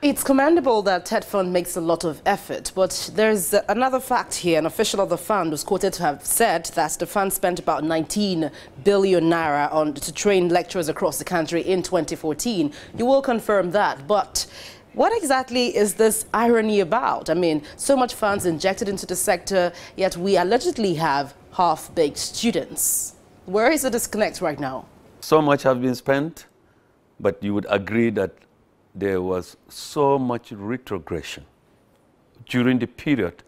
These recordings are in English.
It's commendable that TED Fund makes a lot of effort, but there's another fact here. An official of the fund was quoted to have said that the fund spent about 19 billion naira to train lecturers across the country in 2014. You will confirm that, but what exactly is this irony about? I mean, so much funds injected into the sector, yet we allegedly have half-baked students. Where is the disconnect right now? So much has been spent, but you would agree that there was so much retrogression during the period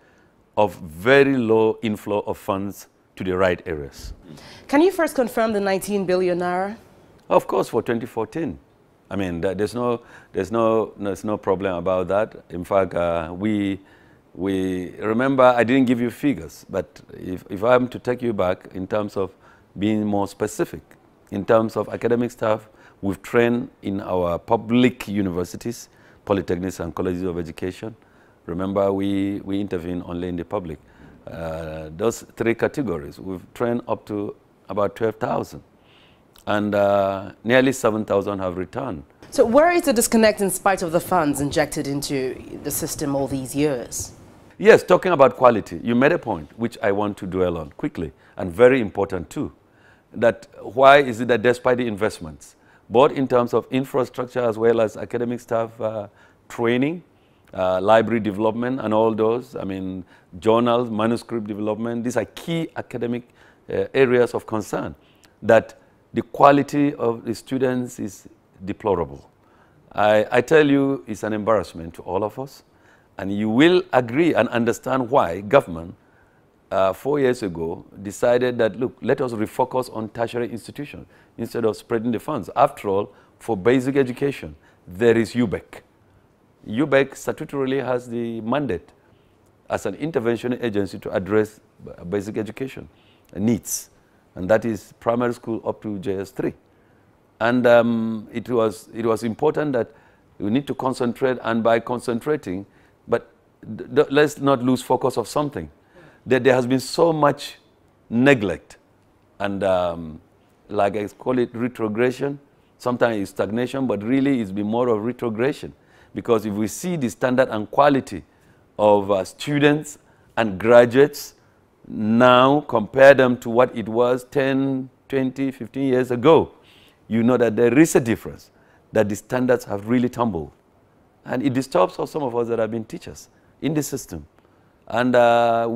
of very low inflow of funds to the right areas. Can you first confirm the 19 billion naira? Of course, for 2014. I mean, there's no problem about that. In fact, we remember, I didn't give you figures, but if I'm to take you back in terms of being more specific, in terms of academic staff, we've trained in our public universities, polytechnics and colleges of education. Remember, we intervene only in the public. Those three categories, we've trained up to about 12,000. And nearly 7,000 have returned. So where is the disconnect in spite of the funds injected into the system all these years? Yes, talking about quality, you made a point, which I want to dwell on quickly, and very important too. That why is it that despite the investments, both in terms of infrastructure as well as academic staff training, library development and all those, I mean, journals, manuscript development, these are key academic areas of concern, that the quality of the students is deplorable. I tell you, it's an embarrassment to all of us, and you will agree and understand why government 4 years ago decided that, look, let us refocus on tertiary institutions instead of spreading the funds. After all, for basic education, there is UBEC. UBEC statutorily has the mandate as an intervention agency to address basic education needs, and that is primary school up to JS3. And it was important that we need to concentrate, and by concentrating, but let's not lose focus of something. That there has been so much neglect and like I call it retrogression, sometimes it's stagnation, but really it's been more of retrogression. Because if we see the standard and quality of students and graduates now, compare them to what it was 10, 20, 15 years ago, you know that there is a difference, that the standards have really tumbled. And it disturbs some of us that have been teachers in the system. And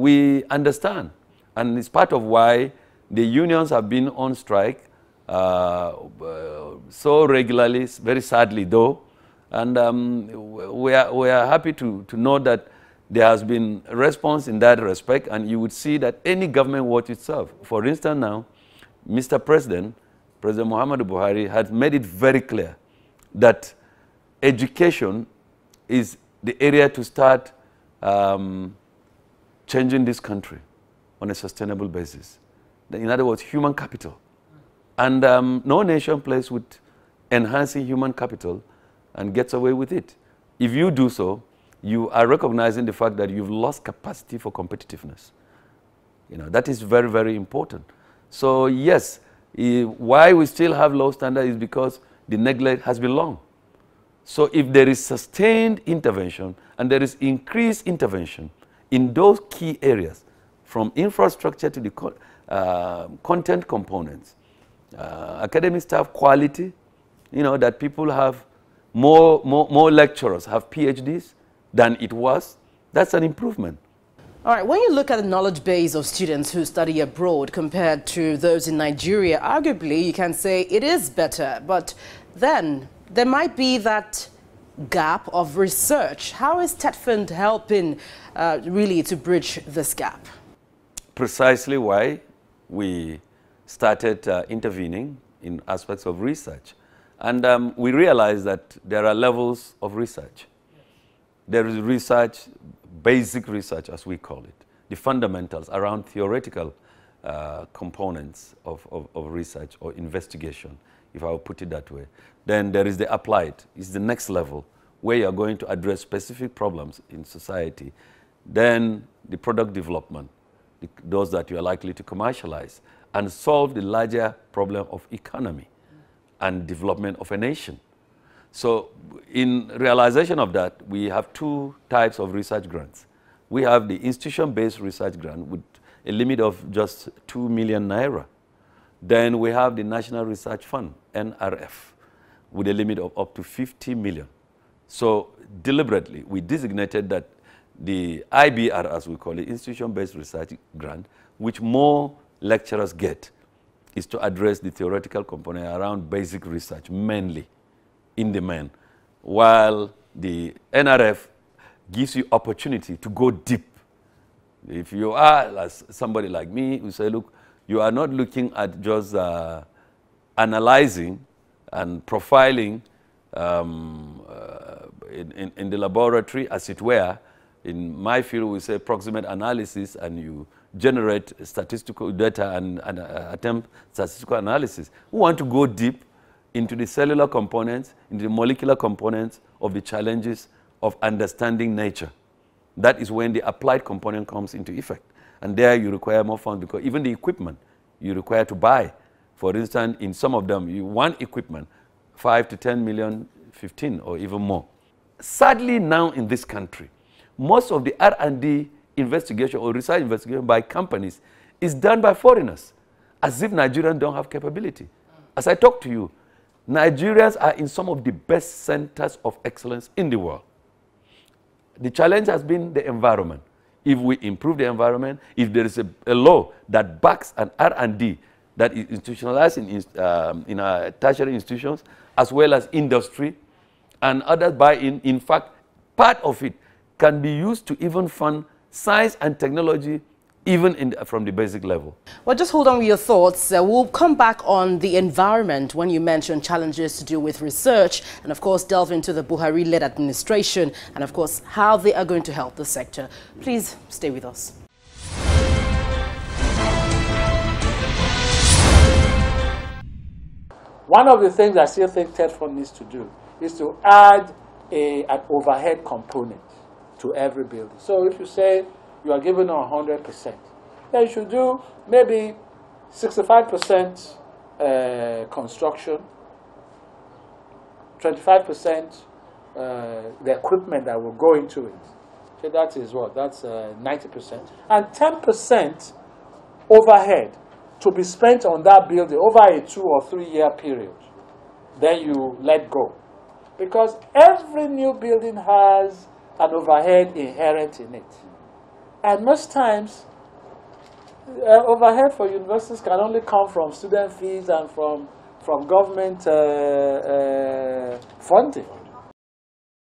we understand, and it's part of why the unions have been on strike so regularly, very sadly though, and we are happy to know that there has been a response in that respect, and you would see that any government watch itself. For instance now, Mr. President Muhammadu Buhari has made it very clear that education is the area to start changing this country on a sustainable basis. In other words, human capital. And no nation plays with enhancing human capital and gets away with it. If you do so, you are recognizing the fact that you've lost capacity for competitiveness. You know, that is very, very important. So yes, why we still have low standards is because the neglect has been long. So if there is sustained intervention and there is increased intervention in those key areas, from infrastructure to the content components, academic staff quality, you know, that people have more lecturers have PhDs than it was, that's an improvement. All right, when you look at the knowledge base of students who study abroad compared to those in Nigeria, arguably you can say it is better, but then there might be that gap of research. How is TED Fund helping really to bridge this gap? Precisely why we started intervening in aspects of research. And we realized that there are levels of research. There is research, basic research as we call it, the fundamentals around theoretical components of research or investigation, if I will put it that way. Then there is the applied, it's the next level, where you are going to address specific problems in society. Then the product development, those that you are likely to commercialize, and solve the larger problem of economy and development of a nation. So in realization of that, we have two types of research grants. We have the institution-based research grant with a limit of just 2 million naira. Then we have the National Research Fund, NRF, with a limit of up to 50 million. So deliberately, we designated that the IBR, as we call it, institution-based research grant, which more lecturers get, is to address the theoretical component around basic research, mainly in the main, while the NRF gives you opportunity to go deep. If you are somebody like me who say, look, you are not looking at just analyzing and profiling in the laboratory, as it were. In my field, we say proximate analysis, and you generate statistical data and attempt statistical analysis. We want to go deep into the cellular components, into the molecular components of the challenges of understanding nature. That is when the applied component comes into effect. And there you require more funds, because even the equipment you require to buy. For instance, in some of them, you want equipment, 5 to 10 million, 15 or even more. Sadly, now in this country, most of the R&D investigation or research investigation by companies is done by foreigners, as if Nigerians don't have capability. As I talk to you, Nigerians are in some of the best centers of excellence in the world. The challenge has been the environment. If we improve the environment, if there is a law that backs an R&D that is institutionalized in our tertiary institutions, as well as industry and others buy-in, in fact, part of it can be used to even fund science and technology, even from the basic level. Well, just hold on with your thoughts. We'll come back on the environment when you mention challenges to do with research, and of course delve into the Buhari-led administration, and of course how they are going to help the sector. Please stay with us. One of the things I still think TED needs to do is to add an overhead component to every building. So if you say you are given 100%, then you should do maybe 65% construction, 25% the equipment that will go into it. So that is what? That's 90%. And 10% overhead to be spent on that building over a 2 or 3 year period. Then you let go. Because every new building has an overhead inherent in it. And most times, overhead for universities can only come from student fees and from government funding.